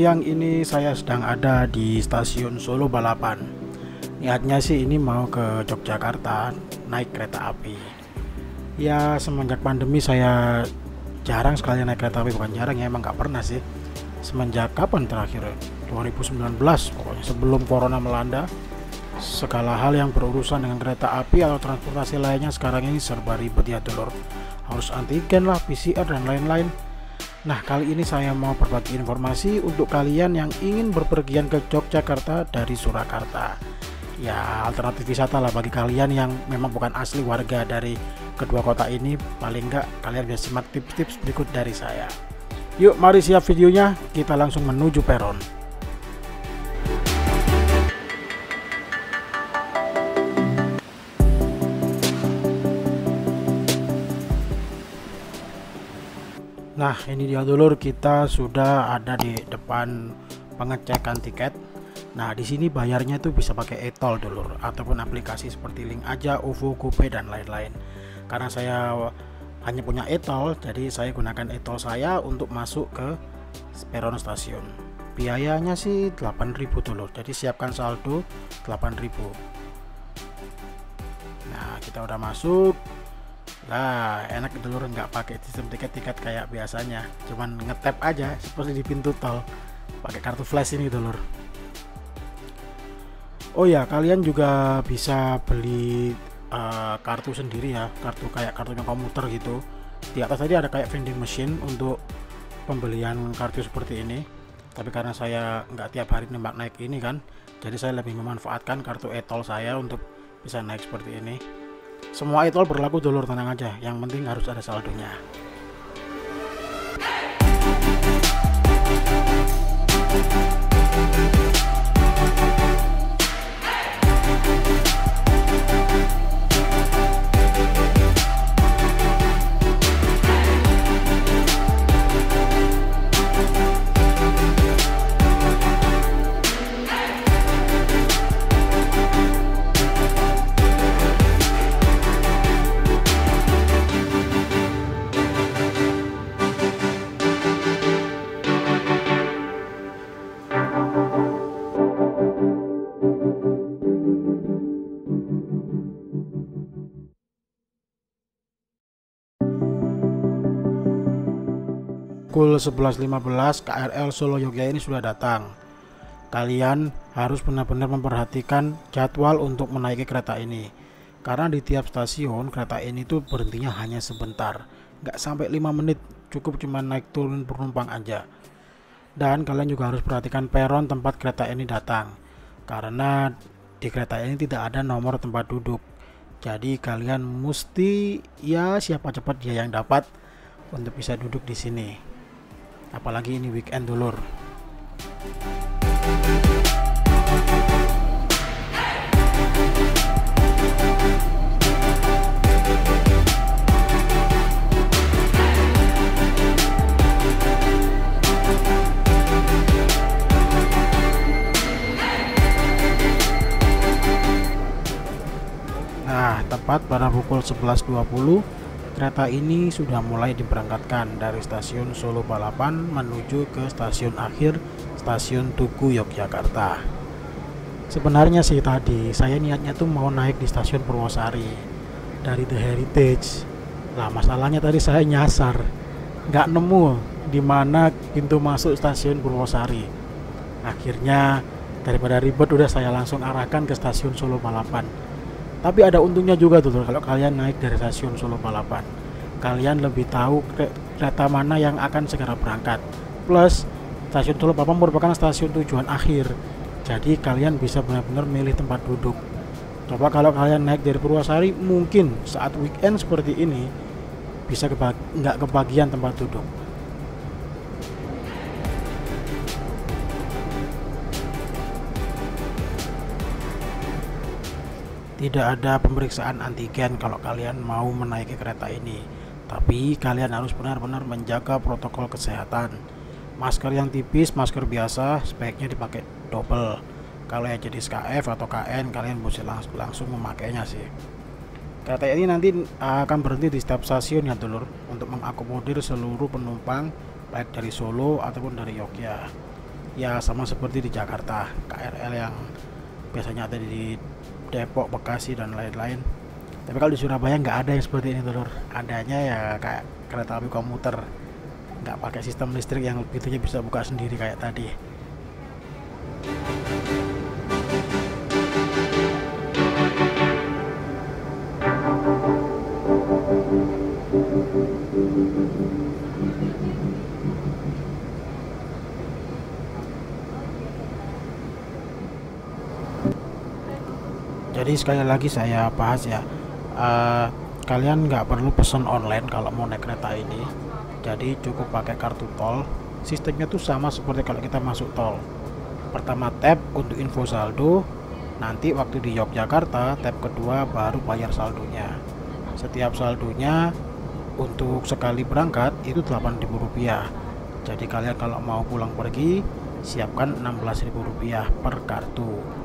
siang, ini saya sedang ada di stasiun Solo Balapan. Niatnya sih ini mau ke Yogyakarta naik kereta api. Ya semenjak pandemi saya jarang sekali naik kereta api, bukan jarang ya, emang nggak pernah sih. Semenjak kapan terakhir? 2019 pokoknya, sebelum corona melanda. Segala hal yang berurusan dengan kereta api atau transportasi lainnya sekarang ini serba ribet ya dulur. Harus antigen lah, PCR dan lain-lain. Nah, kali ini saya mau berbagi informasi untuk kalian yang ingin berpergian ke Yogyakarta dari Surakarta. Ya, alternatif wisata lah bagi kalian yang memang bukan asli warga dari kedua kota ini. Paling enggak kalian bisa simak tips-tips berikut dari saya. Yuk, mari siap videonya, kita langsung menuju peron. Nah, ini dia dulur, kita sudah ada di depan pengecekan tiket. Nah, di sini bayarnya itu bisa pakai e-tol dulur, ataupun aplikasi seperti Link Aja, OVO, GoPay dan lain-lain. Karena saya hanya punya e-tol, jadi saya gunakan e-tol saya untuk masuk ke peron stasiun. Biayanya sih 8.000 dulur, jadi siapkan saldo 8.000. Nah, kita udah masuk. Nah, enak dulur, nggak pakai sistem tiket-tiket kayak biasanya, cuman ngetap aja seperti di pintu tol pakai kartu flash ini dulur. Oh ya, kalian juga bisa beli kartu sendiri ya, kartu kayak kartunya komuter gitu. Di atas tadi ada kayak vending machine untuk pembelian kartu seperti ini, tapi karena saya nggak tiap hari nembak naik ini kan, jadi saya lebih memanfaatkan kartu e-tol saya untuk bisa naik seperti ini. Semua e-tol berlaku dulur, tenang aja, yang penting harus ada saldonya. Pukul 11.15 KRL Solo Yogyakarta ini sudah datang. Kalian harus benar-benar memperhatikan jadwal untuk menaiki kereta ini, karena di tiap stasiun kereta ini tuh berhentinya hanya sebentar, nggak sampai 5 menit, cukup cuma naik turun penumpang aja. Dan kalian juga harus perhatikan peron tempat kereta ini datang, karena di kereta ini tidak ada nomor tempat duduk. Jadi kalian mesti ya siapa cepat dia yang dapat untuk bisa duduk di sini. Apalagi ini weekend dulur. Nah, tepat pada pukul 11.20 kereta ini sudah mulai diberangkatkan dari stasiun Solo Balapan menuju ke stasiun akhir, stasiun Tugu Yogyakarta. Sebenarnya sih tadi saya niatnya tuh mau naik di stasiun Purwosari dari The Heritage. Lah masalahnya tadi saya nyasar, nggak nemu di mana pintu masuk stasiun Purwosari. Akhirnya daripada ribet udah saya langsung arahkan ke stasiun Solo Balapan. Tapi ada untungnya juga tuh kalau kalian naik dari stasiun Solo Balapan, kalian lebih tahu kereta mana yang akan segera berangkat. Plus stasiun Solo Balapan merupakan stasiun tujuan akhir, jadi kalian bisa benar-benar milih tempat duduk. Coba kalau kalian naik dari Purwosari, mungkin saat weekend seperti ini bisa nggak kebagian tempat duduk. Tidak ada pemeriksaan antigen kalau kalian mau menaiki kereta ini, tapi kalian harus benar-benar menjaga protokol kesehatan. Masker yang tipis, masker biasa sebaiknya dipakai double. Kalau yang jenis KF atau KN, kalian bisa langsung memakainya sih. Kereta ini nanti akan berhenti di setiap stasiun ya dulur, untuk mengakomodir seluruh penumpang baik dari Solo ataupun dari Yogyakarta. Ya sama seperti di Jakarta, KRL yang biasanya ada di Depok, Bekasi dan lain-lain. Tapi kalau di Surabaya nggak ada yang seperti ini Lur. Adanya ya kayak kereta api komuter, nggak pakai sistem listrik yang pintunya bisa buka sendiri kayak tadi. Jadi sekali lagi saya bahas ya, kalian nggak perlu pesan online kalau mau naik kereta ini. Jadi cukup pakai kartu tol. Sistemnya tuh sama seperti kalau kita masuk tol. Pertama tap untuk info saldo, nanti waktu di Yogyakarta tap kedua baru bayar saldonya. Setiap saldonya untuk sekali berangkat itu Rp8.000. Jadi kalian kalau mau pulang pergi siapkan Rp16.000 per kartu.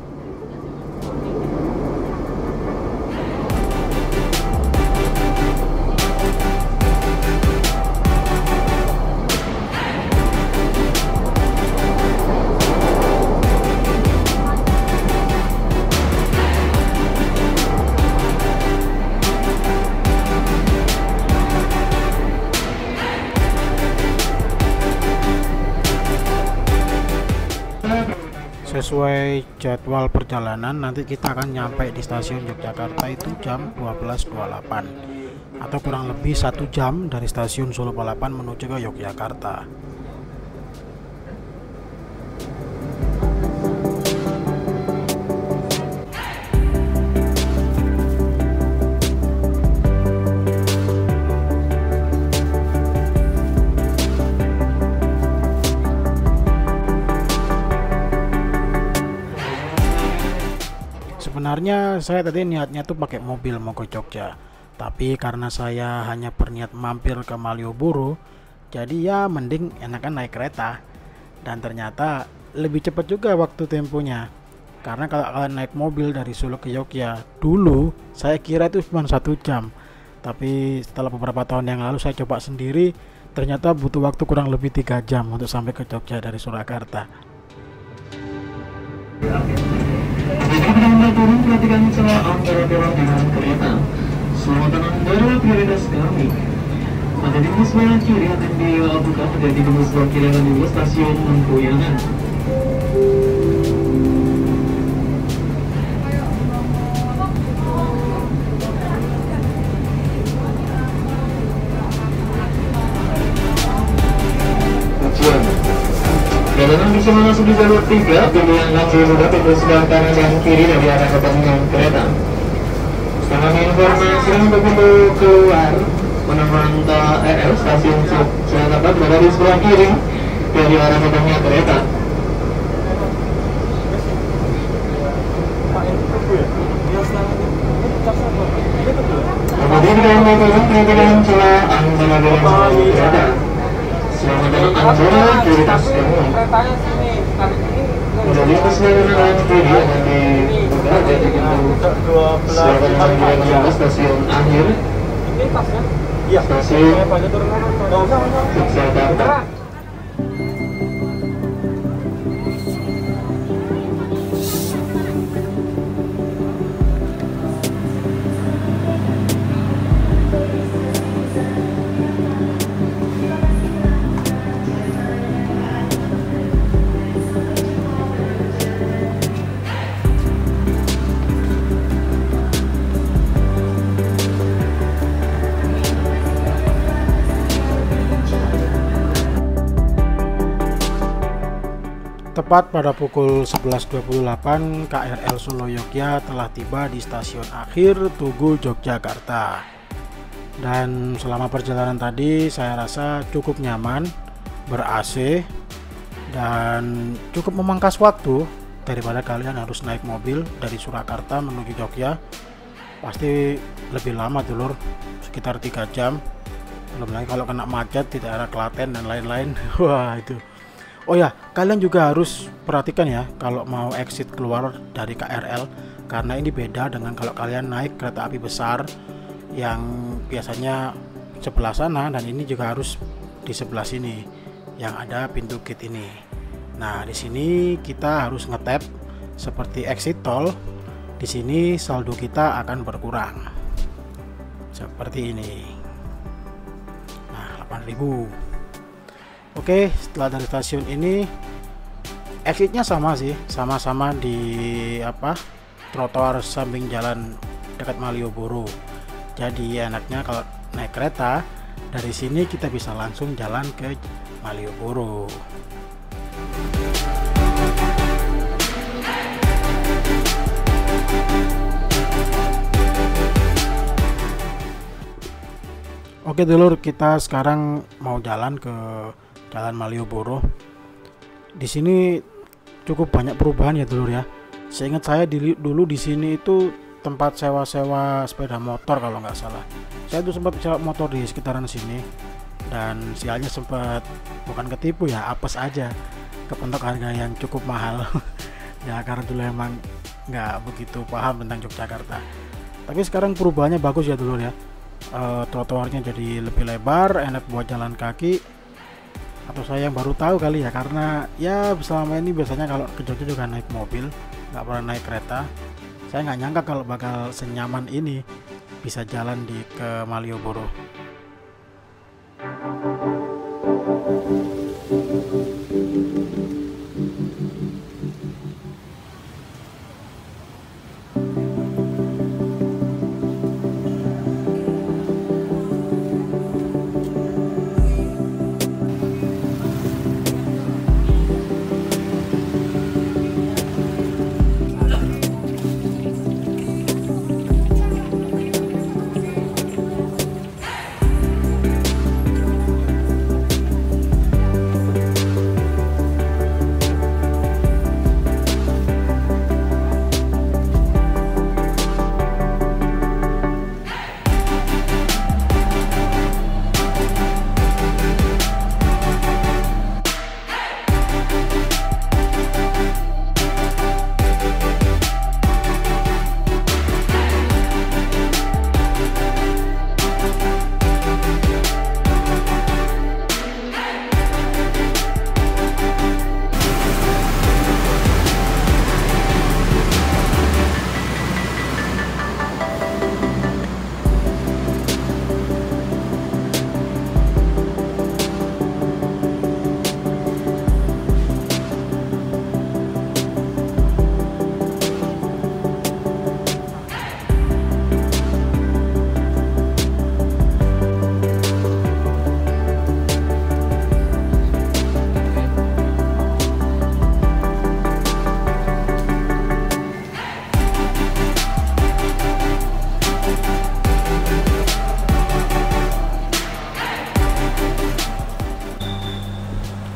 Sesuai jadwal perjalanan nanti kita akan nyampe di stasiun Yogyakarta itu jam 12.28 atau kurang lebih 1 jam dari stasiun Solo Balapan menuju ke Yogyakarta. Sebenarnya saya tadi niatnya tuh pakai mobil mau ke Jogja, tapi karena saya hanya berniat mampir ke Malioboro, jadi ya mending enakan naik kereta. Dan ternyata lebih cepat juga waktu temponya. Karena kalau kalian naik mobil dari Solo ke Jogja, dulu saya kira itu cuma 1 jam. Tapi setelah beberapa tahun yang lalu saya coba sendiri, ternyata butuh waktu kurang lebih 3 jam untuk sampai ke Jogja dari Surakarta. Anda turun perhatikan celah antara dorong dengan kereta. Selamatan Anda prioritas kami. Pada di bus sebelah kiri akan dibuka menjadi bus sebelah kiri akan dibuka stasiun Mangkuyangan. Jalanan bisa masuk di jalur 3, pilihan lajur sudah pintu sebelah kanan dan kiri dari arah kedatangan kereta. Kami informasi untuk pintu keluar penumpang KRL stasiun Jakarta berada di sebelah kiri dari arah kedatangan kereta. Kemudian kita melakukan penyeberangan celah antara gerbang kereta. Selamat datang Anda prioritas kami. Jadi keseluruhan kiri akan dibuka dari pintu selatan menuju stasiun akhir. Stasiun Yogyakarta. Tepat pada pukul 11.28 KRL Solo Yogya telah tiba di stasiun akhir Tugu Yogyakarta. Dan selama perjalanan tadi saya rasa cukup nyaman, ber-AC, dan cukup memangkas waktu daripada kalian harus naik mobil dari Surakarta menuju Jogja. Pasti lebih lama dulur, sekitar 3 jam. Belum lagi kalau kena macet di daerah Klaten dan lain-lain. Wah itu. Oh ya, kalian juga harus perhatikan ya kalau mau exit keluar dari KRL, karena ini beda dengan kalau kalian naik kereta api besar yang biasanya sebelah sana, dan ini juga harus di sebelah sini yang ada pintu gate ini. Nah, di sini kita harus ngetap seperti exit tol. Di sini saldo kita akan berkurang seperti ini. Nah, 8.000. Oke, setelah dari stasiun ini exitnya sama sih, sama-sama di trotoar samping jalan dekat Malioboro. Jadi enaknya kalau naik kereta dari sini kita bisa langsung jalan ke Malioboro. Oke dulur, kita sekarang mau jalan ke Jalan Malioboro. Di sini cukup banyak perubahan ya dulur ya. Seingat saya dulu di sini itu tempat sewa-sewa sepeda motor kalau nggak salah. Saya tuh sempat sewa motor di sekitaran sini dan sialnya sempat bukan ketipu ya, apes aja, kepentok harga yang cukup mahal. Ya karena dulu emang nggak begitu paham tentang Yogyakarta. Tapi sekarang perubahannya bagus ya dulur ya. Trotoarnya jadi lebih lebar, enak buat jalan kaki. Atau saya yang baru tahu kali ya, karena ya selama ini biasanya kalau ke Jogja juga naik mobil, nggak pernah naik kereta. Saya nggak nyangka kalau bakal senyaman ini bisa jalan ke Malioboro.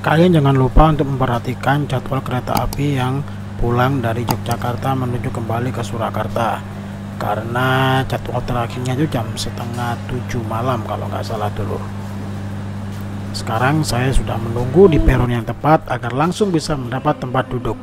Kalian jangan lupa untuk memperhatikan jadwal kereta api yang pulang dari Yogyakarta menuju kembali ke Surakarta, karena jadwal terakhirnya itu jam 6:30 malam kalau nggak salah dulu. Sekarang saya sudah menunggu di peron yang tepat agar langsung bisa mendapat tempat duduk.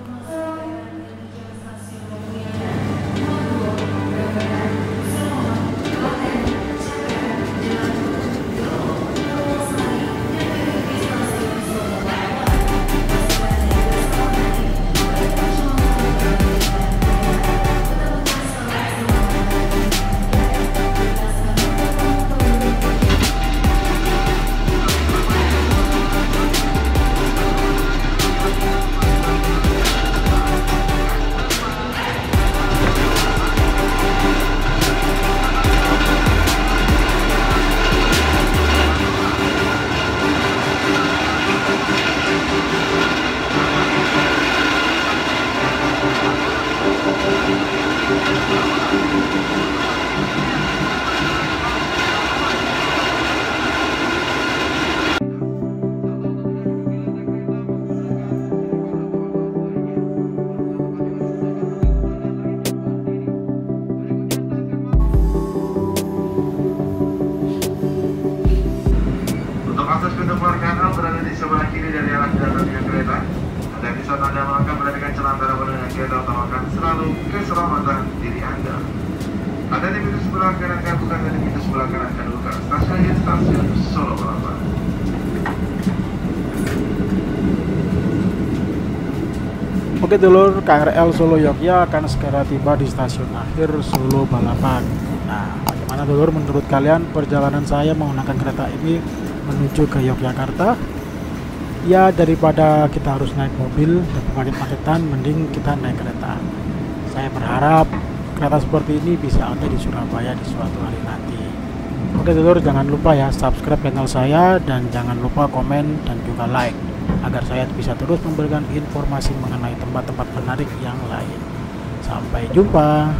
berada di sebelah kiri dari arah datangnya kereta. Dan di saat Anda melangkah perhatikan celah antara dengan kereta, utamakan selalu keselamatan diri Anda. Ada di pintu sebelah kanan kan, bukan dari pintu sebelah kanan kan bukan. Stasiun Solo Balapan. Oke dulur, KRL Solo Yogya akan segera tiba di stasiun akhir Solo Balapan. Nah, bagaimana dulur menurut kalian perjalanan saya menggunakan kereta ini menuju ke Yogyakarta? Ya, daripada kita harus naik mobil dan macet-macetan, mending kita naik kereta. Saya berharap kereta seperti ini bisa ada di Surabaya di suatu hari nanti. Oke dulur, jangan lupa ya subscribe channel saya dan jangan lupa komen dan juga like agar saya bisa terus memberikan informasi mengenai tempat-tempat menarik yang lain. Sampai jumpa.